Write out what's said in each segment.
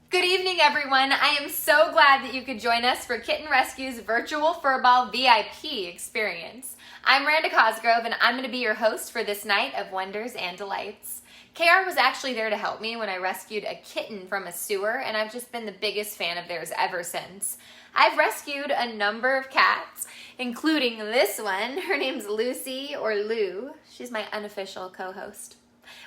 Good evening, everyone. I am so glad that you could join us for Kitten Rescue's virtual Furball VIP experience. I'm Randa Cosgrove, and I'm going to be your host for this night of wonders and delights. KR was actually there to help me when I rescued a kitten from a sewer, and I've just been the biggest fan of theirs ever since. I've rescued a number of cats, including this one. Her name's Lucy, or Lou. She's my unofficial co-host.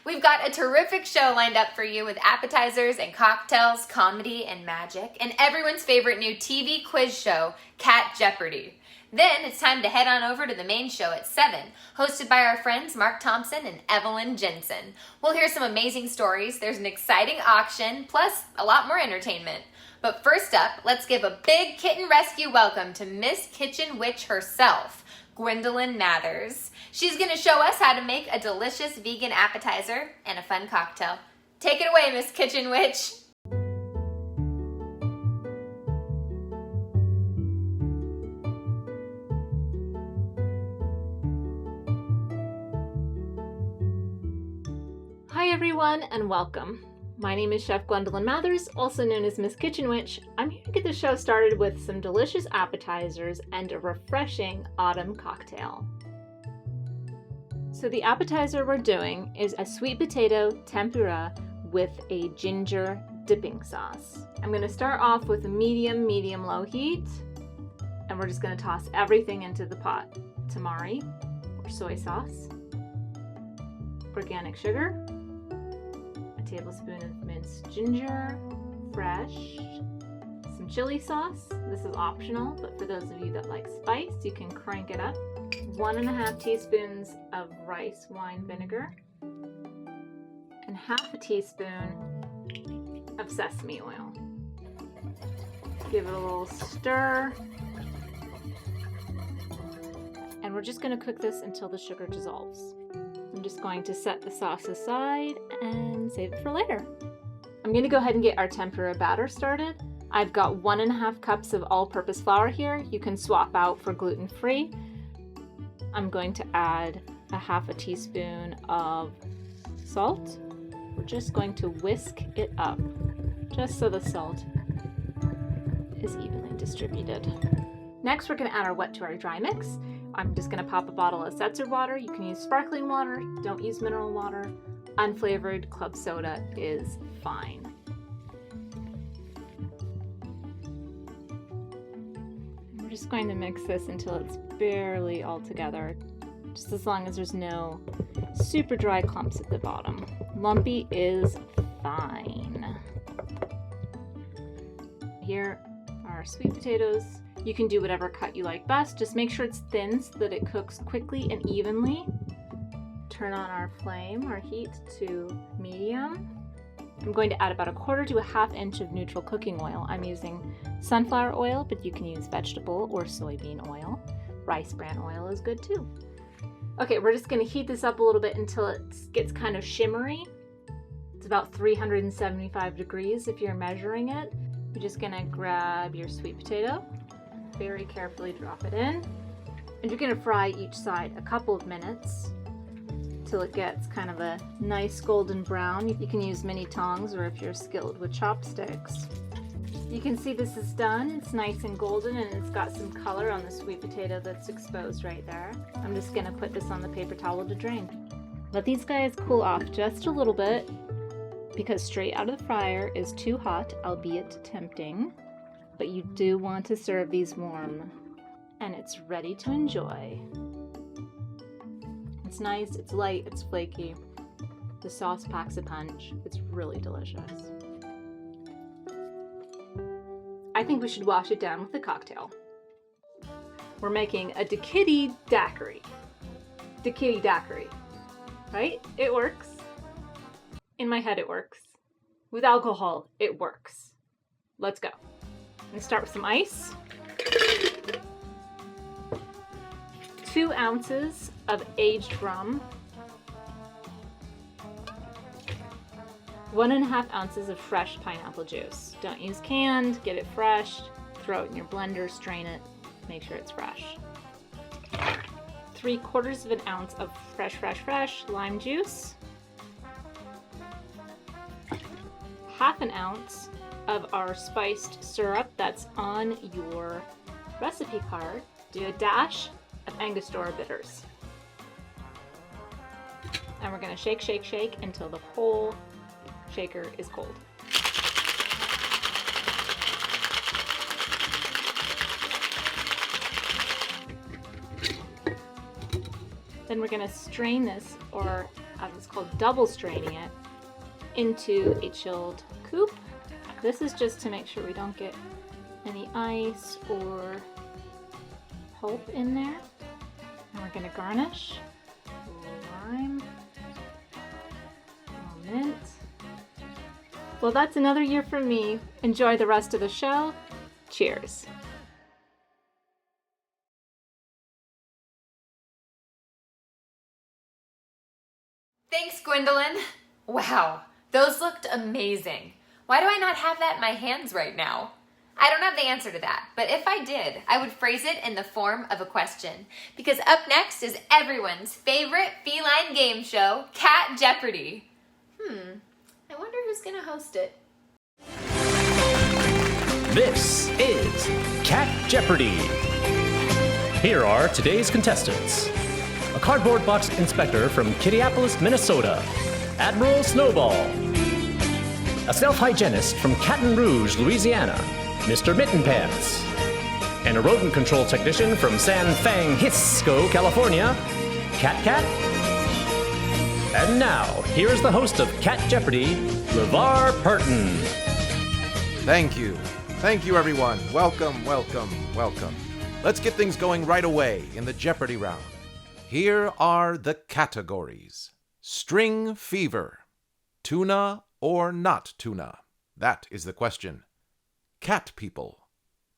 We've got a terrific show lined up for you with appetizers and cocktails, comedy and magic, and everyone's favorite new TV quiz show, Cat Jeopardy! Then it's time to head on over to the main show at 7, hosted by our friends Mark Thompson and Evelyn Jensen. We'll hear some amazing stories, there's an exciting auction, plus a lot more entertainment. But first up, let's give a big kitten rescue welcome to Miss Kitchen Witch herself, Gwendolyn Mathers. She's going to show us how to make a delicious vegan appetizer and a fun cocktail. Take it away, Miss Kitchen Witch. Hi everyone and welcome. My name is Chef Gwendolyn Mathers, also known as Miss Kitchen Witch. I'm here to get the show started with some delicious appetizers and a refreshing autumn cocktail. So the appetizer we're doing is a sweet potato tempura with a ginger dipping sauce. I'm going to start off with a medium-low heat, and we're just going to toss everything into the pot. Tamari, or soy sauce, organic sugar, a tablespoon of minced ginger, fresh, some chili sauce. This is optional, but for those of you that like spice, you can crank it up. 1.5 teaspoons of rice wine vinegar, and half a teaspoon of sesame oil. Give it a little stir, and we're just going to cook this until the sugar dissolves. I'm just going to set the sauce aside and save it for later. I'm going to go ahead and get our tempura batter started. I've got 1.5 cups of all-purpose flour here. You can swap out for gluten-free. I'm going to add a half a teaspoon of salt. We're just going to whisk it up, just so the salt is evenly distributed. Next, we're going to add our wet to our dry mix. I'm just going to pop a bottle of seltzer water. You can use sparkling water, don't use mineral water. Unflavored club soda is fine. We're just going to mix this until it's barely all together, just as long as there's no super dry clumps at the bottom. Lumpy is fine. Here are our sweet potatoes. You can do whatever cut you like best. Just make sure it's thin so that it cooks quickly and evenly. Turn on our flame, our heat to medium. I'm going to add about 1/4 to 1/2 inch of neutral cooking oil. I'm using sunflower oil, but you can use vegetable or soybean oil. Rice bran oil is good too. Okay, we're just going to heat this up a little bit until it gets kind of shimmery. It's about 375 degrees if you're measuring it. You're just going to grab your sweet potato, very carefully drop it in, and you're going to fry each side a couple of minutes till it gets kind of a nice golden brown. You can use mini tongs, or if you're skilled with chopsticks. You can see this is done. It's nice and golden, and it's got some color on the sweet potato that's exposed right there. I'm just going to put this on the paper towel to drain. Let these guys cool off just a little bit, because straight out of the fryer is too hot, albeit tempting. But you do want to serve these warm, and it's ready to enjoy. It's nice, it's light, it's flaky. The sauce packs a punch. It's really delicious. I think we should wash it down with a cocktail. We're making a Kitten daiquiri. Kitten daiquiri, right? It works. In my head, it works. With alcohol, it works. Let's go. I'm gonna start with some ice. 2 ounces of aged rum. 1.5 ounces of fresh pineapple juice. Don't use canned, get it fresh. Throw it in your blender, strain it, make sure it's fresh. 3/4 ounce of fresh lime juice. 1/2 ounce of our spiced syrup that's on your recipe card. Do a dash of Angostura bitters. And we're going to shake, shake, shake until the whole shaker is cold. Then we're going to strain this, or as it's called, double straining it, into a chilled coupe. This is just to make sure we don't get any ice or pulp in there. And we're going to garnish. A little lime, a little mint. Well, that's another year for me. Enjoy the rest of the show. Cheers. Thanks, Gwendolyn. Wow, those looked amazing. Why do I not have that in my hands right now? I don't have the answer to that, but if I did, I would phrase it in the form of a question. Because up next is everyone's favorite feline game show, Cat Jeopardy! I wonder who's gonna host it. This is Cat Jeopardy! Here are today's contestants. A cardboard box inspector from Kittyapolis, Minnesota, Admiral Snowball. A self-hygienist from Kitten Rouge, Louisiana, Mr. Mittenpants. And a rodent control technician from San Francisco, California, Cat. And now, here's the host of Cat Jeopardy, LeVar Burton. Thank you. Thank you, everyone. Welcome. Let's get things going right away in the Jeopardy round. Here are the categories. String fever. Tuna or not tuna? That is the question. Cat people.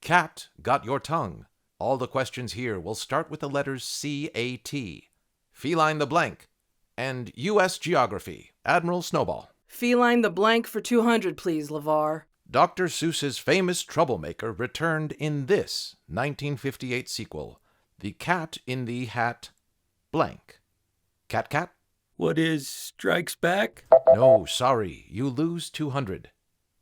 Cat got your tongue. All the questions here will start with the letters C-A-T. Feline the blank. And U.S. geography. Admiral Snowball. Feline the blank for 200, please, LeVar. Dr. Seuss's famous troublemaker returned in this 1958 sequel, The Cat in the Hat blank. Cat? What is Strikes Back? No, sorry, you lose 200.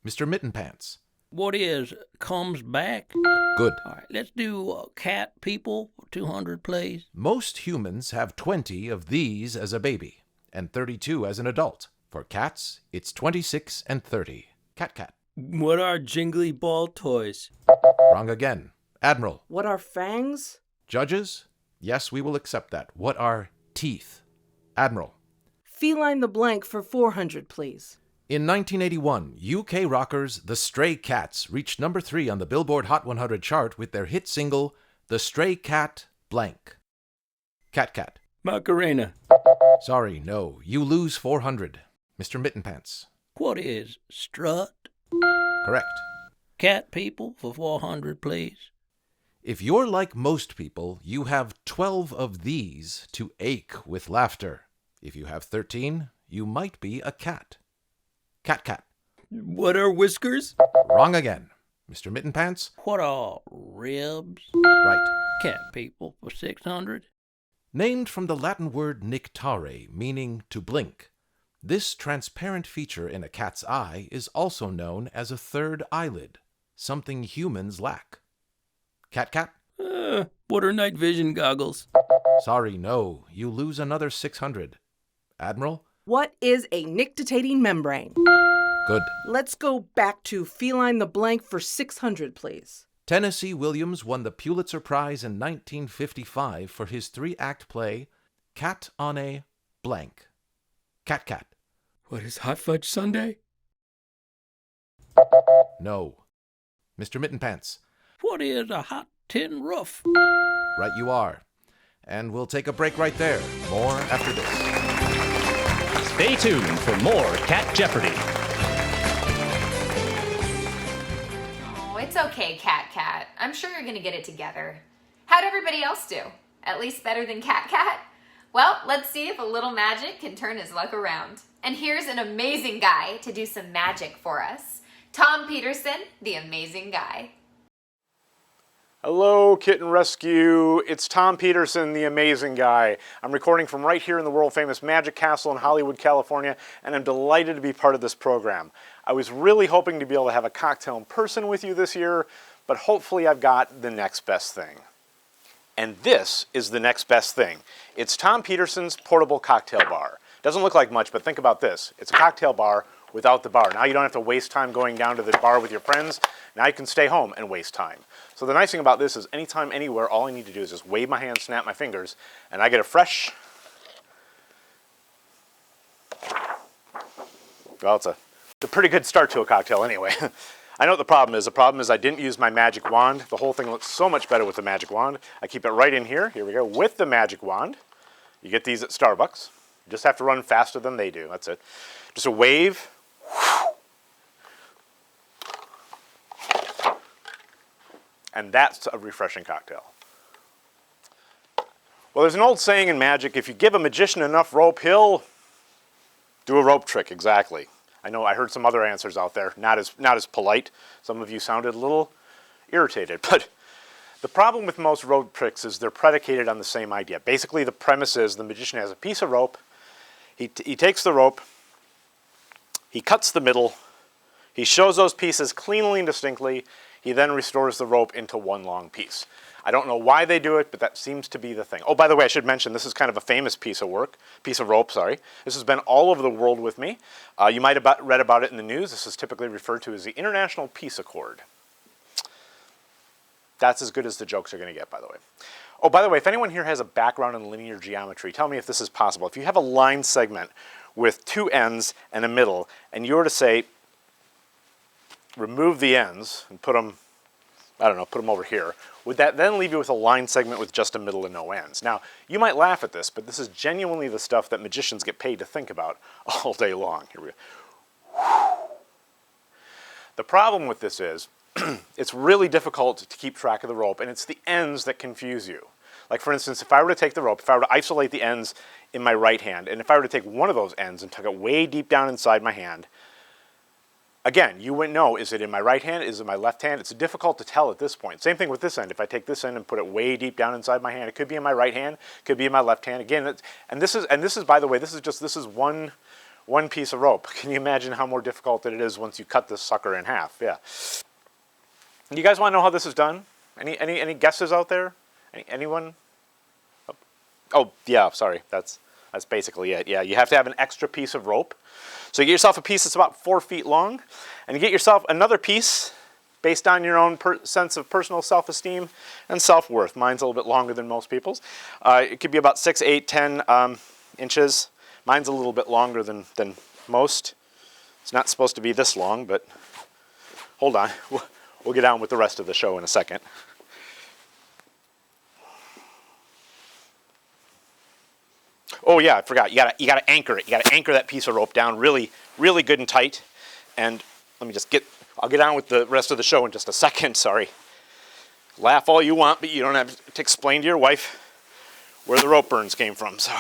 Mr. Mittenpants. What is Comes Back? Good. All right, let's do Cat People for 200, please. Most humans have 20 of these as a baby, and 32 as an adult. For cats, it's 26 and 30. Cat. What are Jingly Ball toys? Wrong again. Admiral. What are fangs? Judges? Yes, we will accept that. What are teeth? Admiral. Feline the blank for 400, please. In 1981, UK rockers The Stray Cats reached number 3 on the Billboard Hot 100 chart with their hit single, The Stray Cat blank. Cat. Macarena. Sorry, no. You lose 400. Mr. Mittenpants. What is Strut? Correct. Cat People for 400, please. If you're like most people, you have 12 of these to ache with laughter. If you have 13, you might be a cat. Cat. What are Whiskers? Wrong again. Mr. Mittenpants? What are Ribs? Right. Cat People for 600. Named from the Latin word nictare, meaning to blink. This transparent feature in a cat's eye is also known as a third eyelid, something humans lack. Cat? What are night vision goggles? Sorry, no. You lose another 600. Admiral? What is a nictitating membrane? Good. Let's go back to Feline the blank for 600, please. Tennessee Williams won the Pulitzer Prize in 1955 for his 3-act play, Cat on a blank. Cat. What is Hot Fudge Sundae? No. Mr. Mittenpants? What is a hot tin roof? Right you are. And we'll take a break right there. More after this. Stay tuned for more Cat Jeopardy! Oh, it's okay, Cat. I'm sure you're gonna get it together. How'd everybody else do? At least better than Cat? Well, let's see if a little magic can turn his luck around. And here's an amazing guy to do some magic for us. Tom Peterson, the amazing guy. Hello, Kitten Rescue. It's Tom Peterson, the amazing guy. I'm recording from right here in the world-famous Magic Castle in Hollywood, California, and I'm delighted to be part of this program. I was really hoping to be able to have a cocktail in person with you this year, but hopefully I've got the next best thing. And this is the next best thing. It's Tom Peterson's portable cocktail bar. Doesn't look like much, but think about this. It's a cocktail bar without the bar. Now you don't have to waste time going down to the bar with your friends. Now you can stay home and waste time. So the nice thing about this is anytime, anywhere, all I need to do is just wave my hand, snap my fingers, and I get a fresh, well, it's a pretty good start to a cocktail anyway. I know what the problem is. The problem is I didn't use my magic wand. The whole thing looks so much better with the magic wand. I keep it right in here. Here we go. With the magic wand. You get these at Starbucks. You just have to run faster than they do. That's it. Just a wave. And that's a refreshing cocktail. Well, there's an old saying in magic, if you give a magician enough rope, he'll do a rope trick, exactly. I know I heard some other answers out there, not as polite. Some of you sounded a little irritated, but the problem with most rope tricks is they're predicated on the same idea. Basically, the premise is the magician has a piece of rope, he takes the rope, he cuts the middle, he shows those pieces cleanly and distinctly, he then restores the rope into one long piece. I don't know why they do it, but that seems to be the thing. Oh, by the way, I should mention, this is kind of a famous piece of rope. This has been all over the world with me. You might have read about it in the news. This is typically referred to as the International Peace Accord. That's as good as the jokes are going to get, by the way. Oh, by the way, if anyone here has a background in linear geometry, tell me if this is possible. If you have a line segment with two ends and a middle, and you were to say, remove the ends and put them, I don't know, put them over here, would that then leave you with a line segment with just a middle and no ends? Now, you might laugh at this, but this is genuinely the stuff that magicians get paid to think about all day long. Here we go. The problem with this is, it's really difficult to keep track of the rope, and it's the ends that confuse you. Like for instance, if I were to take the rope, if I were to isolate the ends in my right hand, and if I were to take one of those ends and tuck it way deep down inside my hand, again, you wouldn't know, is it in my right hand, is it in my left hand? It's difficult to tell at this point. Same thing with this end. If I take this end and put it way deep down inside my hand, it could be in my right hand, could be in my left hand. Again, this is by the way, this is one piece of rope. Can you imagine how more difficult it is once you cut this sucker in half? Yeah. You guys want to know how this is done? Any guesses out there? Anyone? Oh, yeah, sorry. That's basically it. Yeah, you have to have an extra piece of rope. So you get yourself a piece that's about 4 feet long, and you get yourself another piece based on your own sense of personal self-esteem and self-worth. Mine's a little bit longer than most people's. It could be about 6, 8, 10 inches. Mine's a little bit longer than most. It's not supposed to be this long, but hold on. We'll get on with the rest of the show in a second. Oh yeah, I forgot. You gotta anchor it. You gotta anchor that piece of rope down really, really good and tight. And let me just I'll get on with the rest of the show in just a second. Sorry. Laugh all you want, but you don't have to explain to your wife where the rope burns came from. So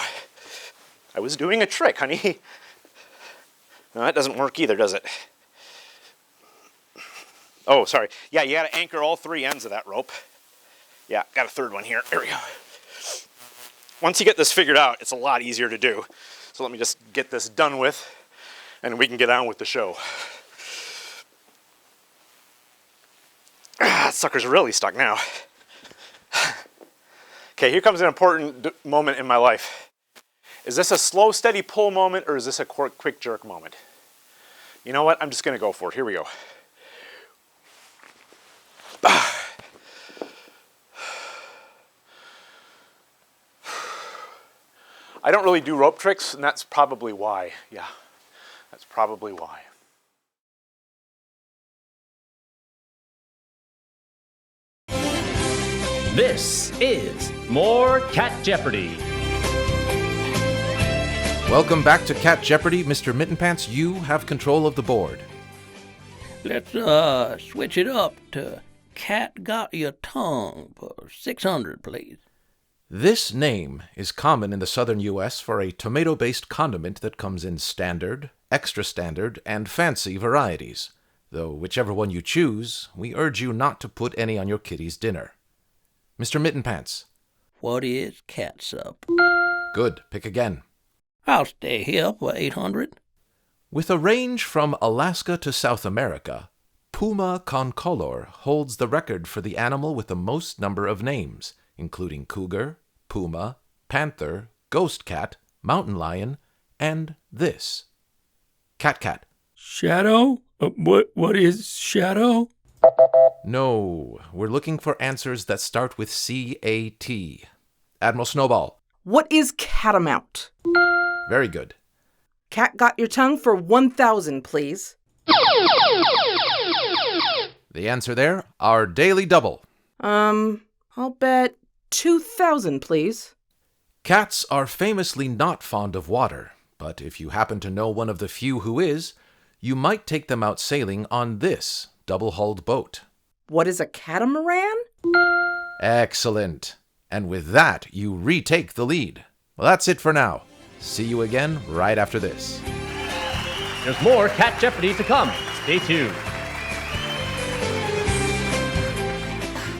I was doing a trick, honey. No, that doesn't work either, does it? Oh, sorry. Yeah, you gotta anchor all 3 ends of that rope. Yeah, got a third one here. There we go. Once you get this figured out, it's a lot easier to do. So let me just get this done with, and we can get on with the show. That sucker's really stuck now. Okay, here comes an important moment in my life. Is this a slow, steady pull moment, or is this a quick jerk moment? You know what? I'm just going to go for it. Here we go. I don't really do rope tricks, and that's probably why. Yeah, that's probably why. This is more Cat Jeopardy! Welcome back to Cat Jeopardy. Mr. Mittenpants, you have control of the board. Let's switch it up to Cat Got Your Tongue for 600, please. This name is common in the southern U.S. for a tomato-based condiment that comes in standard, extra standard, and fancy varieties. Though whichever one you choose, we urge you not to put any on your kitty's dinner. Mr. Mittenpants. What is catsup? Good. Pick again. I'll stay here for 800. With a range from Alaska to South America, Puma concolor holds the record for the animal with the most number of names, including cougar, puma, panther, ghost cat, mountain lion, and this. Cat. Shadow? What is shadow? No, we're looking for answers that start with C-A-T. Admiral Snowball. What is catamount? Very good. Cat got your tongue for 1,000, please. The answer there, our daily double. I'll bet 2,000, please. Cats are famously not fond of water, but if you happen to know one of the few who is, you might take them out sailing on this double-hulled boat. What is a catamaran? Excellent. And with that, you retake the lead. Well, that's it for now. See you again right after this. There's more Cat Jeopardy to come. Stay tuned.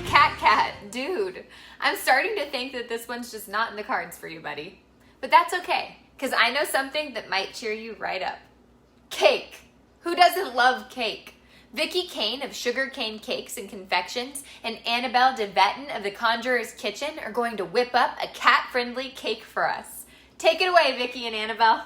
Cat, dude. I'm starting to think that this one's just not in the cards for you, buddy. But that's okay, because I know something that might cheer you right up. Cake. Who doesn't love cake? Vicky Kane of Sugar Cane Cakes and Confections and Annabelle DeVetten of The Conjurer's Kitchen are going to whip up a cat-friendly cake for us. Take it away, Vicky and Annabelle.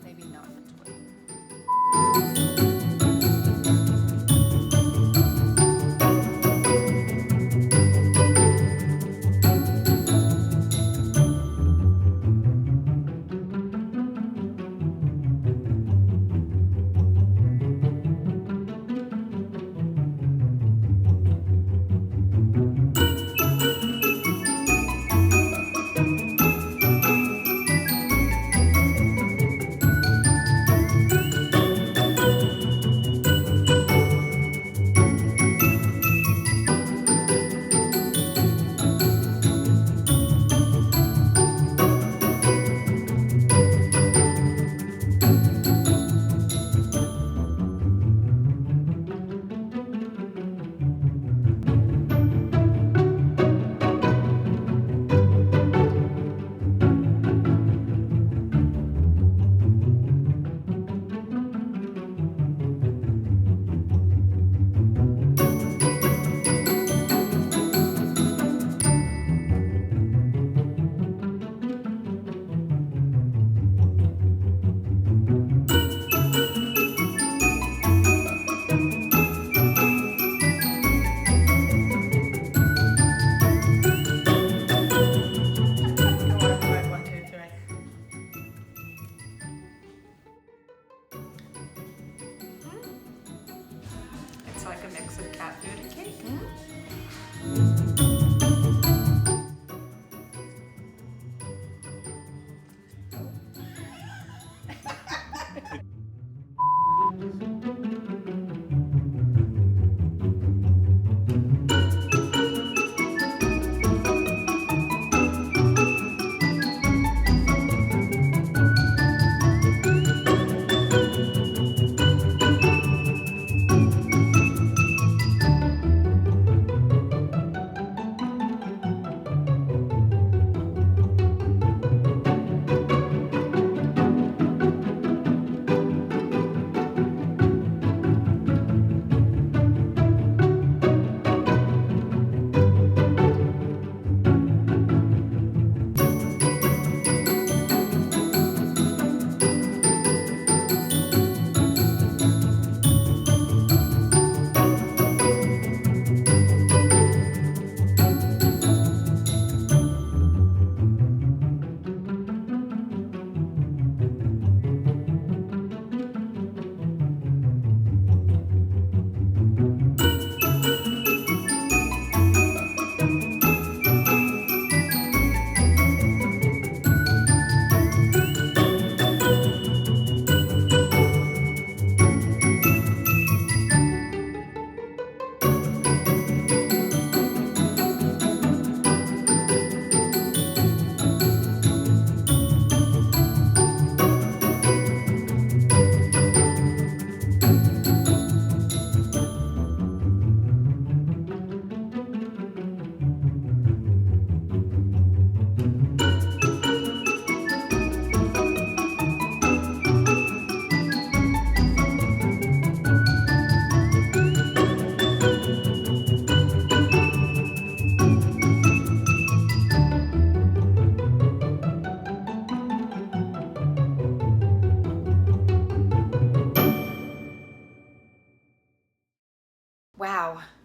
Maybe not.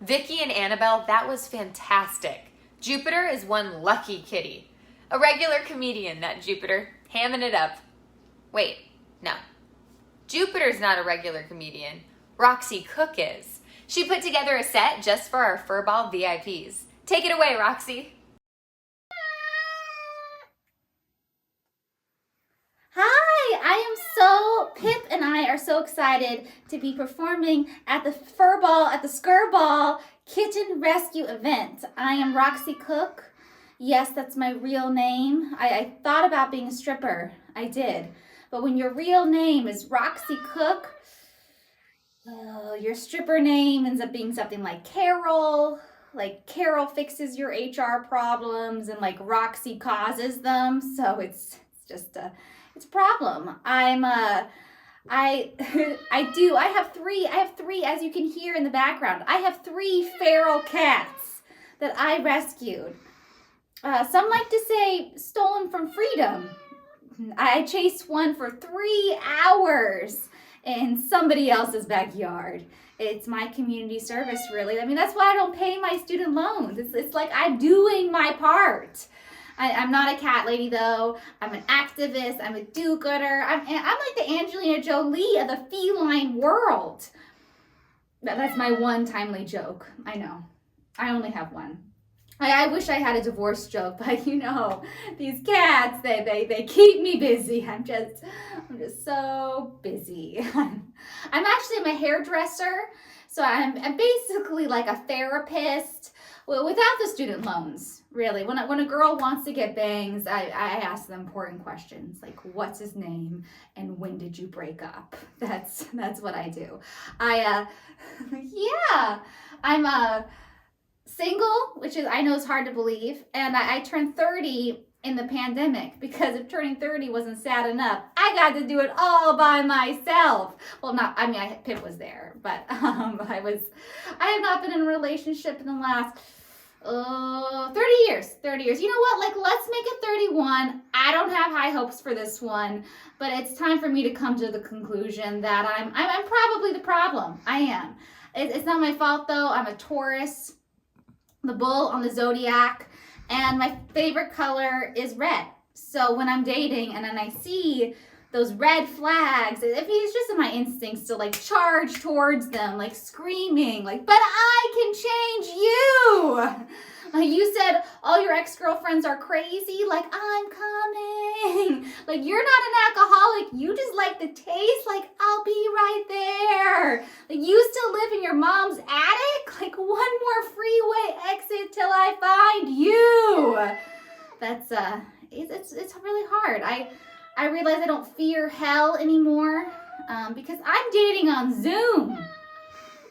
Vicky and Annabelle, that was fantastic. Jupiter is one lucky kitty. A regular comedian, that Jupiter, hamming it up. Wait, no. Jupiter's not a regular comedian. Roxy Cook is. She put together a set just for our Furball VIPs. Take it away, Roxy. Hi, I am so, Pip and I are so excited to be performing at the Skirball Kitten Rescue event. I am Roxy Cook. Yes, that's my real name. I thought about being a stripper. I did. But when your real name is Roxy Cook, your stripper name ends up being something like Carol. Like Carol fixes your HR problems and like Roxy causes them. So it's just it's a problem. I have three, as you can hear in the background. I have 3 feral cats that I rescued. Some like to say stolen from freedom. I chased one for 3 hours in somebody else's backyard. It's my community service, really. I mean, that's why I don't pay my student loans. It's like I'm doing my part. I'm not a cat lady, though. I'm an activist. I'm a do-gooder. I'm like the Angelina Jolie of the feline world. That's my one timely joke. I know. I only have one. I wish I had a divorce joke, but you know, these cats, they keep me busy. I'm just so busy. I'm actually a hairdresser, so I'm basically like a therapist without the student loans, really. When a girl wants to get bangs, I ask them important questions like, what's his name and when did you break up? That's what I do. I'm single, which I know is hard to believe, and I turned 30 in the pandemic because if turning 30 wasn't sad enough, I got to do it all by myself. Well, Pip was there, but I have not been in a relationship in the last 30 years. 30 years. You know what? Like, let's make it 31. I don't have high hopes for this one, but it's time for me to come to the conclusion that I'm probably the problem. I am. It's not my fault though. I'm a Taurus, the bull on the zodiac, and my favorite color is red. So when I'm dating and then I see those red flags, it's just my instincts to like charge towards them, like screaming, like, but I can change you. Like you said, all your ex-girlfriends are crazy. Like, I'm coming. Like, you're not an alcoholic. You just like the taste. Like, I'll be right there. Like, you still live in your mom's attic. Like, one more freeway exit till I find you. That's it's really hard. I realize I don't fear hell anymore because I'm dating on Zoom.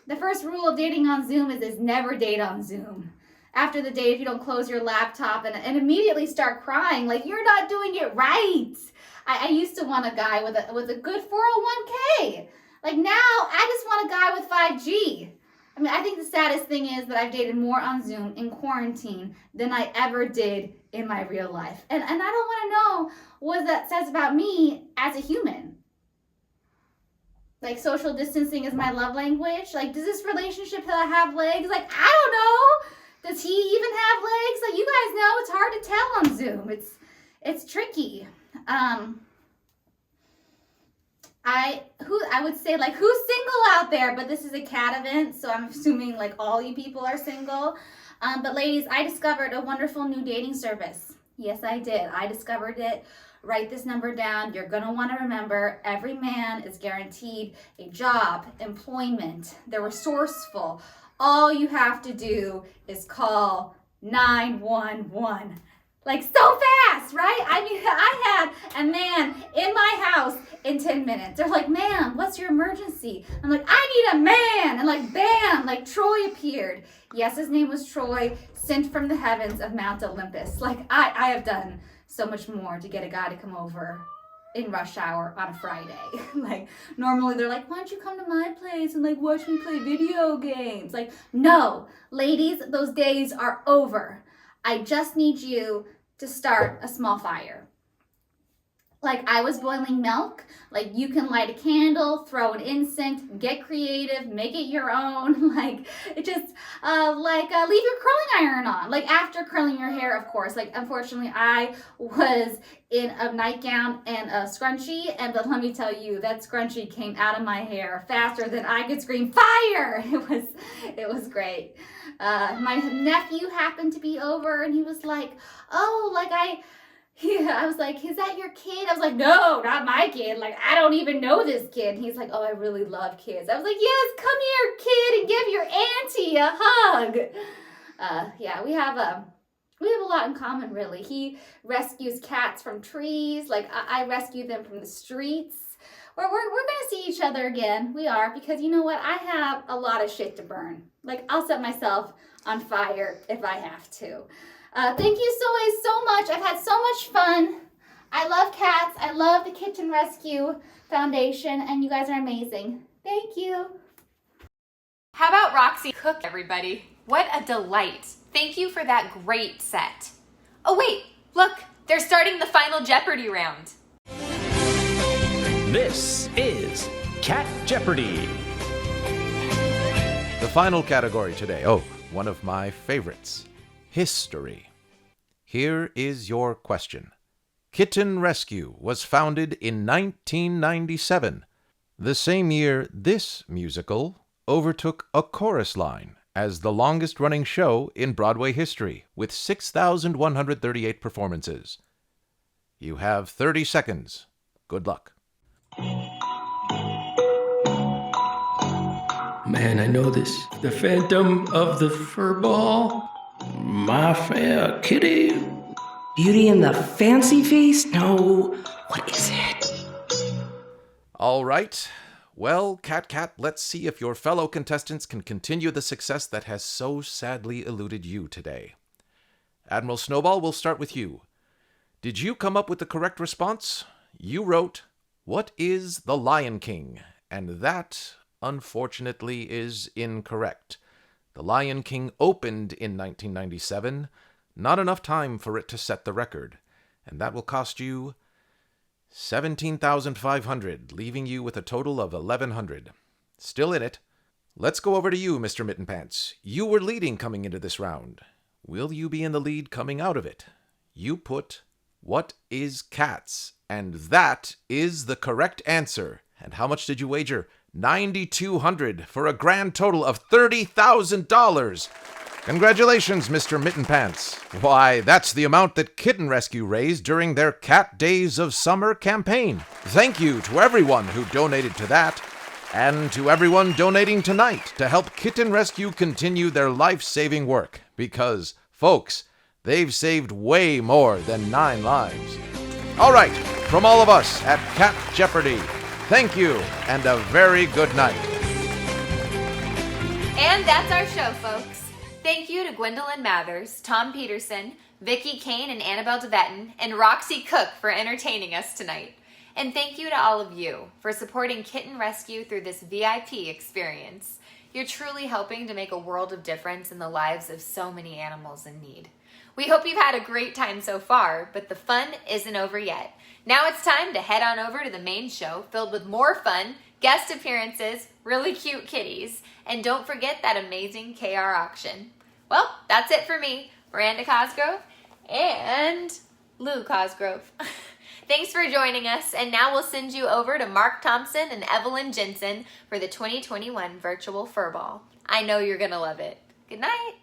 The first rule of dating on Zoom is never date on Zoom. After the date, if you don't close your laptop and immediately start crying, like you're not doing it right. I used to want a guy with a good 401k. Like now, I just want a guy with 5G. I mean, I think the saddest thing is that I've dated more on Zoom in quarantine than I ever did in my real life. And I don't want to know what that says about me as a human. Like, social distancing is my love language. Like, does this relationship have legs? Like, I don't know. Does he even have legs? Like, you guys know it's hard to tell on Zoom. It's tricky. I would say, like, who's single out there? But this is a cat event, so I'm assuming like all you people are single. But ladies, I discovered a wonderful new dating service. Yes, I did. I discovered it. Write this number down. You're gonna want to remember every man is guaranteed a job, employment. They're resourceful. All you have to do is call 911. Like, so fast, right? I mean, I had a man in my house in 10 minutes. They're like, ma'am, what's your emergency? I'm like, I need a man. And like, bam, like Troy appeared. Yes, his name was Troy, sent from the heavens of Mount Olympus. Like, I have done so much more to get a guy to come over in rush hour on a Friday. Like, normally they're like, why don't you come to my place and like watch me play video games? Like, no, ladies, those days are over. I just need you to start a small fire. Like I was boiling milk. Like you can light a candle, throw an incense, get creative, make it your own. Like it just leave your curling iron on. Like after curling your hair, of course. Like unfortunately, I was in a nightgown and a scrunchie, but let me tell you, that scrunchie came out of my hair faster than I could scream fire. It was great. My nephew happened to be over, and he was like, "Oh, I was like, is that your kid?" I was like, "No, not my kid. Like, I don't even know this kid." And he's like, "Oh, I really love kids." I was like, "Yes, come here, kid, and give your auntie a hug." Yeah, we have a lot in common, really. He rescues cats from trees. Like, I rescue them from the streets. We're gonna see each other again. We are, because you know what? I have a lot of shit to burn. Like, I'll set myself on fire if I have to. Thank you so much. I've had so much fun. I love cats. I love the Kitten Rescue Foundation, and you guys are amazing. Thank you. How about Roxy Cook, everybody? What a delight. Thank you for that great set. Oh wait, look, they're starting the final Jeopardy round. This is Cat Jeopardy! The final category today. Oh, one of my favorites. History. Here is your question. Kitten Rescue was founded in 1997, the same year this musical overtook A Chorus Line as the longest-running show in Broadway history, with 6,138 performances. You have 30 seconds. Good luck. Man, I know this. The Phantom of the Furball? My fair kitty. Beauty and the Fancy Feast? No. What is it? All right. Well, Cat, let's see if your fellow contestants can continue the success that has so sadly eluded you today. Admiral Snowball, we'll start with you. Did you come up with the correct response? You wrote, "What is the Lion King?" And that, unfortunately, is incorrect. The Lion King opened in 1997, not enough time for it to set the record, and that will cost you $17,500, leaving you with a total of $1,100. Still in it. Let's go over to you, Mr. Mittenpants. You were leading coming into this round. Will you be in the lead coming out of it? You put, "What is cats?" And that is the correct answer. And how much did you wager? $9,200 for a grand total of $30,000. Congratulations, Mr. Mittenpants. Why, that's the amount that Kitten Rescue raised during their Cat Days of Summer campaign. Thank you to everyone who donated to that, and to everyone donating tonight to help Kitten Rescue continue their life-saving work. Because, folks, they've saved way more than 9 lives. All right, from all of us at Cat Jeopardy, thank you, and a very good night. And that's our show, folks. Thank you to Gwendolyn Mathers, Tom Peterson, Vicki Kane and Annabelle DeVetten, and Roxy Cook for entertaining us tonight. And thank you to all of you for supporting Kitten Rescue through this VIP experience. You're truly helping to make a world of difference in the lives of so many animals in need. We hope you've had a great time so far, but the fun isn't over yet. Now it's time to head on over to the main show, filled with more fun, guest appearances, really cute kitties, and don't forget that amazing KR auction. Well, that's it for me, Miranda Cosgrove and Lou Cosgrove. Thanks for joining us, and now we'll send you over to Mark Thompson and Evelyn Jensen for the 2021 Virtual Furball. I know you're going to love it. Good night.